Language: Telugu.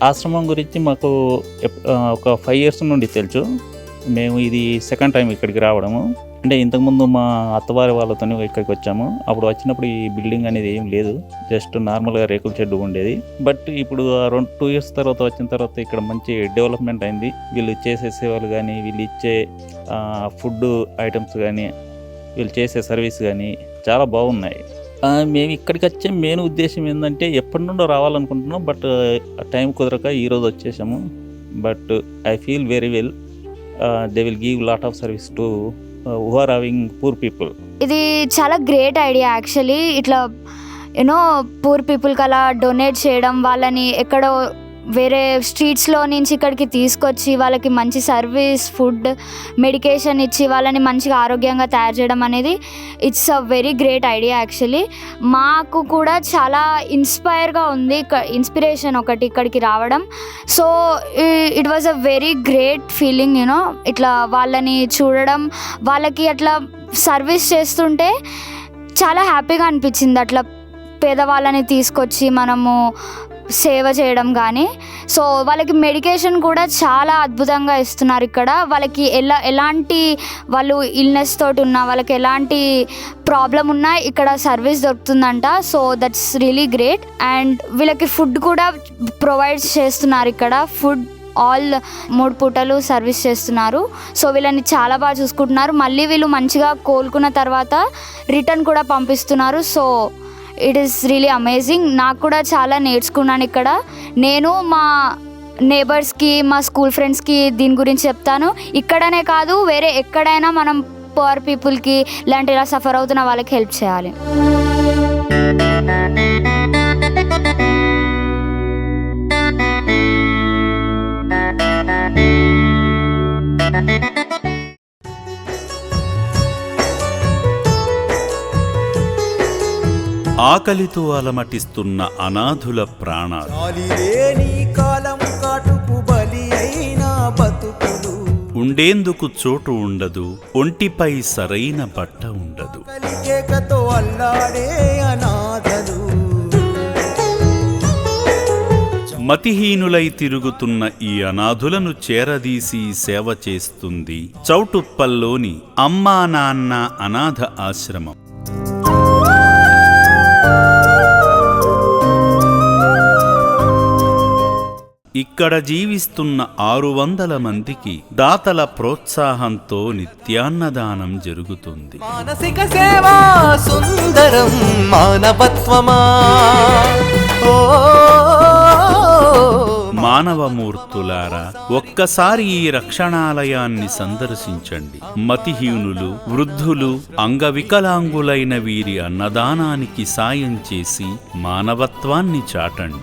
ఆశ్రమం గురించి మాకు ఒక 5 years నుండి తెలుసు. మేము ఇది సెకండ్ టైం ఇక్కడికి రావడము. అంటే ఇంతకుముందు మా అత్తవారి వాళ్ళతో ఇక్కడికి వచ్చాము. అప్పుడు వచ్చినప్పుడు ఈ బిల్డింగ్ అనేది ఏం లేదు, జస్ట్ నార్మల్గా రేకుల షెడ్ ఉండేది. బట్ ఇప్పుడు 2 years తర్వాత వచ్చిన తర్వాత ఇక్కడ మంచి డెవలప్మెంట్ అయింది. వీళ్ళు చేసే సేవలు కానీ, వీళ్ళు ఇచ్చే ఫుడ్ ఐటమ్స్ కానీ, వీళ్ళు చేసే సర్వీస్ కానీ చాలా బాగున్నాయి. మేము ఇక్కడికి వచ్చే మెయిన్ ఉద్దేశం ఏంటంటే ఎప్పటి నుండో రావాలనుకుంటున్నాం, బట్ టైం కుదరక ఈరోజు వచ్చేసాము. But I feel very well. They will give lot of service to who are having poor people. ఇది చాలా గ్రేట్ ఐడియా యాక్చువల్లీ. ఇట్లా యూనో పూర్ పీపుల్కి అలా డొనేట్ చేయడం, వాళ్ళని ఎక్కడో వేరే స్ట్రీట్స్లో నుంచి ఇక్కడికి తీసుకొచ్చి వాళ్ళకి మంచి సర్వీస్, ఫుడ్, మెడికేషన్ ఇచ్చి వాళ్ళని మంచిగా ఆరోగ్యంగా తయారు చేయడం అనేది it's a very great idea actually. మాకు కూడా చాలా ఇన్స్పైర్గా ఉంది, ఇన్స్పిరేషన్ ఒకటి ఇక్కడికి రావడం. So it was a very great feeling you know, ఇట్లా వాళ్ళని చూడడం, వాళ్ళకి అట్లా సర్వీస్ చేస్తుంటే చాలా హ్యాపీగా అనిపించింది. అట్లా పేదవాళ్ళని తీసుకొచ్చి మనము సేవ చేయడం కానీ. సో వాళ్ళకి మెడికేషన్ కూడా చాలా అద్భుతంగా ఇస్తున్నారు ఇక్కడ. వాళ్ళకి ఎలాంటి వాళ్ళు ఇల్నెస్ తోటి ఉన్నా, వాళ్ళకి ఎలాంటి ప్రాబ్లం ఉన్నా ఇక్కడ సర్వీస్ దొరుకుతుందంట. So that's really great. And వీళ్ళకి ఫుడ్ కూడా ప్రొవైడ్ చేస్తున్నారు ఇక్కడ. ఫుడ్ ఆల్ 3 పూటలు సర్వీస్ చేస్తున్నారు. సో వీళ్ళని చాలా బాగా చూసుకుంటున్నారు. మళ్ళీ వీళ్ళు మంచిగా కోలుకున్న తర్వాత రిటర్న్ కూడా పంపిస్తున్నారు. So it is really amazing. నాకు కూడా చాలా నేర్చుకున్నాను ఇక్కడ. నేను మా నేబర్స్కి, మా స్కూల్ ఫ్రెండ్స్కి దీని గురించి చెప్తాను. ఇక్కడనే కాదు, వేరే ఎక్కడైనా మనం పూర్ పీపుల్కి ఇలాంటి ఇలా సఫర్ అవుతున్న వాళ్ళకి హెల్ప్ చేయాలి. ఆకలితో అలమటిస్తున్న అనాథుల ప్రాణాలు, ఉండేందుకు చోటు ఉండదు, ఒంటిపై సరైన బట్ట ఉండదు. మతిహీనులై తిరుగుతున్న ఈ అనాథులను చేరదీసి సేవ చేస్తుంది చౌటుప్పల్లోని అమ్మా నాన్న అనాథ ఆశ్రమం. ఇక్కడ జీవిస్తున్న 600 మందికి దాతల ప్రోత్సాహంతో నిత్యాన్నదానం జరుగుతుంది. మానసిక సేవా సుందరం మానవత్వమా, మానవమూర్తులారా, ఒక్కసారి ఈ రక్షణాలయాన్ని సందర్శించండి. మతిహీనులు, వృద్ధులు, అంగవికలాంగులైన వీరి అన్నదానానికి సాయం చేసి మానవత్వాన్ని చాటండి.